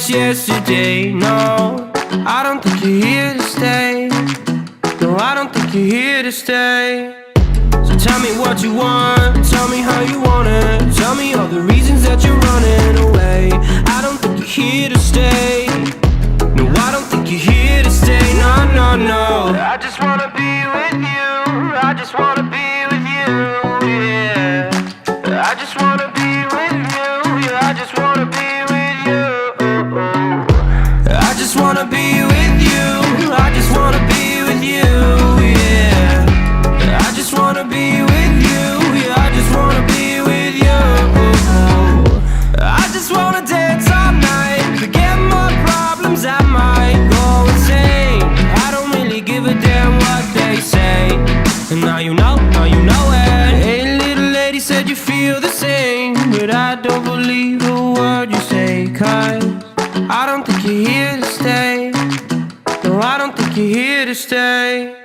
just yesterday. No, I don't think you're here to stay. No, I don't think you're here to stay. So tell me what you want, tell me how you want it. Tell me all the reasons that you're running away. I don't think you're here to stay. No, I don't think you're here to stay. No, no, no. I just wanna be with you. I just wanna be with you, yeah. I just wanna be with you. Yeah, I just wanna be with you. I just wanna be with you. I just wanna be with you, yeah. I just wanna be with you. Yeah, I just wanna be with you. I just wanna dance all night, forget my problems, I might go insane. I don't really give a damn what they say. And now you know it. Hey, little lady, said you feel the same, but I don't believe a word you say. Cause I don't think you're here to stay. No, I don't think you're here to stay.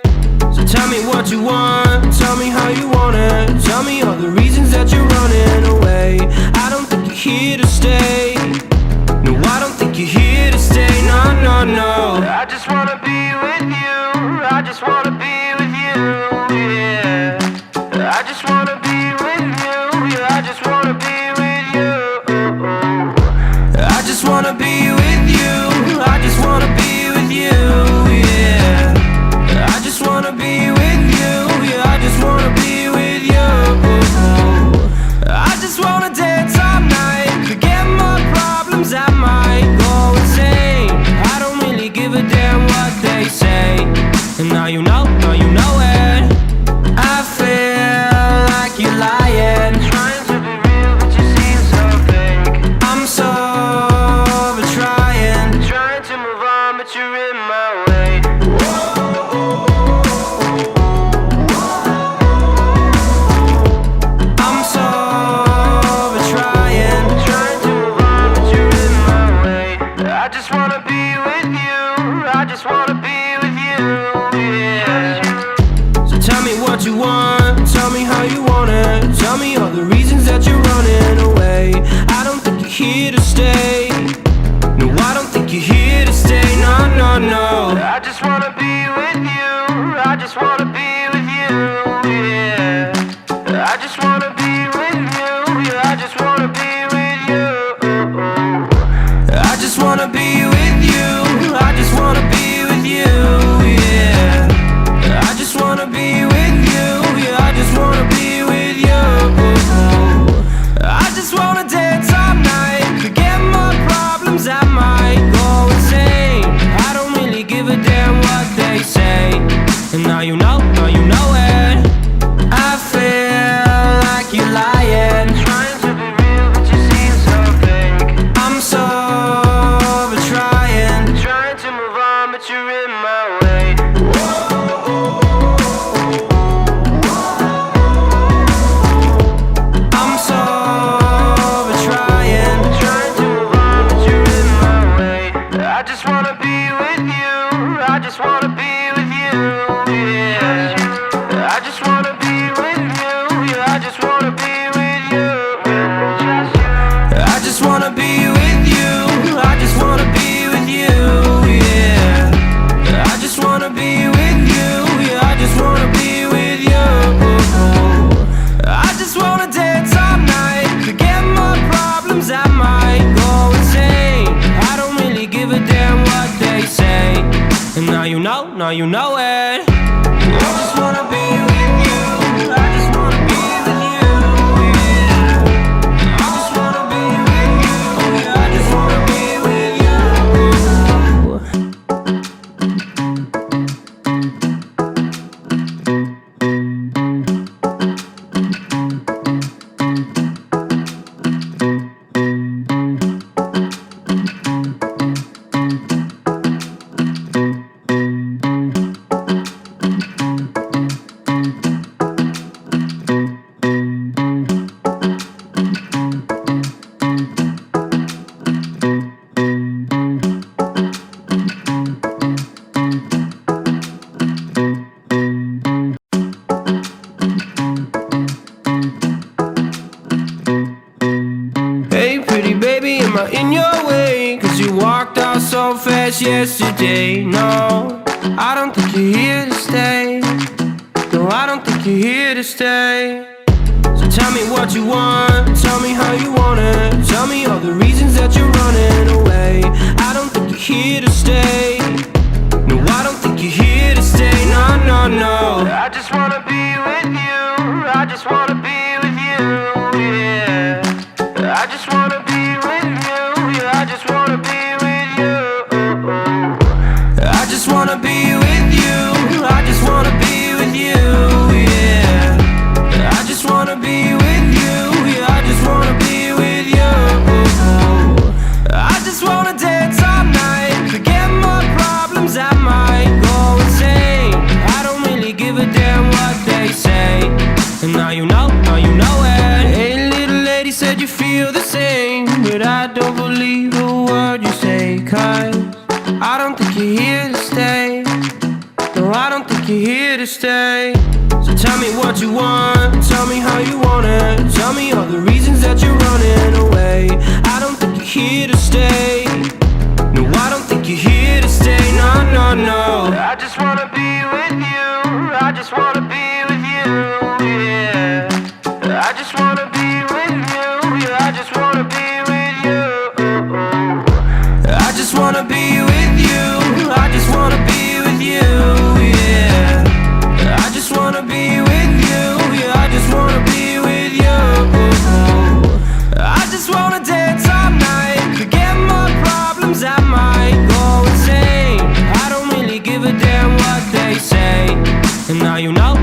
So tell me what you want, tell me how you want it. Tell me all the reasons that you're running away. I don't think you're here to stay. No, I don't think you're here to stay. No, no, no. I just wanna be with you. I just wanna be with you, yeah. I just wanna be with you. Yeah, I just wanna be with you. I just wanna be with you. I just wanna be with you, yeah. I just wanna be with you. Yeah, I just wanna be with you. I just wanna dance all night, forget my problems, I might go insane. I don't really give a damn what they say. And now you know it. I feel like you're lying, trying to be real but you seem so fake. I'm so over trying to move on but you're in my way. I'm so over trying to move on but you're in my way. I just wanna be with you. I just wanna be with you, yeah. So tell me what you want, tell me how you want it. Tell me all the reasons that you're running away. I don't think you're here to stay. No, I don't think you're here to stay. No, no, no. I just wanna be with you. I just wanna be with you, yeah. I just wanna be with you. Yeah, I just wanna be with you. I just wanna be with you. I just wanna be with you, yeah. I just wanna be with you. Yeah, I just wanna be with you. I just wanna dance all night, forget my problems, I might go insane. I don't really give a damn what they say. And now you know it. I feel like you're lying, trying to be real but you seem so fake. I'm so over trying to move on but you're in my way. I'm so over trying to move on but you're in my way. I just wanna be with you. I just wanna be with you, yeah. I just wanna be with you. Yeah, I just wanna be with you. I just wanna be with you. I just wanna be with you, yeah. I just wanna be with you. Yeah, I just wanna be with you. I just wanna dance all night, forget my problems, I might go insane. I don't really give a damn what they say. And now you know it. I just wanna be with you. I just wanna be with you, yeah. I just wanna be with you. Yeah, I just wanna be with you. you're here to stay. No, I don't think you're here to stay. So tell me what you want, tell me how you want it. Tell me all the reasons that you're running away. I don't think you're here to stay. No, I don't think you're here to stay. No, no, no. I just wanna be with you. I just wanna be with you, yeah. I just wanna be with you. Yeah, I just wanna be with you. I just wanna be with you. I just wanna be with you, yeah. I just wanna be with you. Yeah, I just wanna be with you. I just wanna dance all night, forget my problems, I might go insane. I don't really give a damn what they say. And now you know it. Hey, little lady said you feel the same, but I don't believe a word you say. 'Cause I don't think you're here to stay. No, I don't think you're here to stay. So tell me what you want, tell me how you want it. Tell me all the reasons that you're running away. I don't think you're here to stay. No, I don't think you're here to stay. No, no, no. I just wanna be with you. I just wanna be with you, yeah. I just wanna be with you. Yeah, I just wanna be with you. I just wanna be with you. I just wanna be with you, yeah. I just wanna be with you. Yeah, I just wanna be with you. I just wanna dance all night, forget my problems, I might go insane. I don't really give a damn what they say. And now you know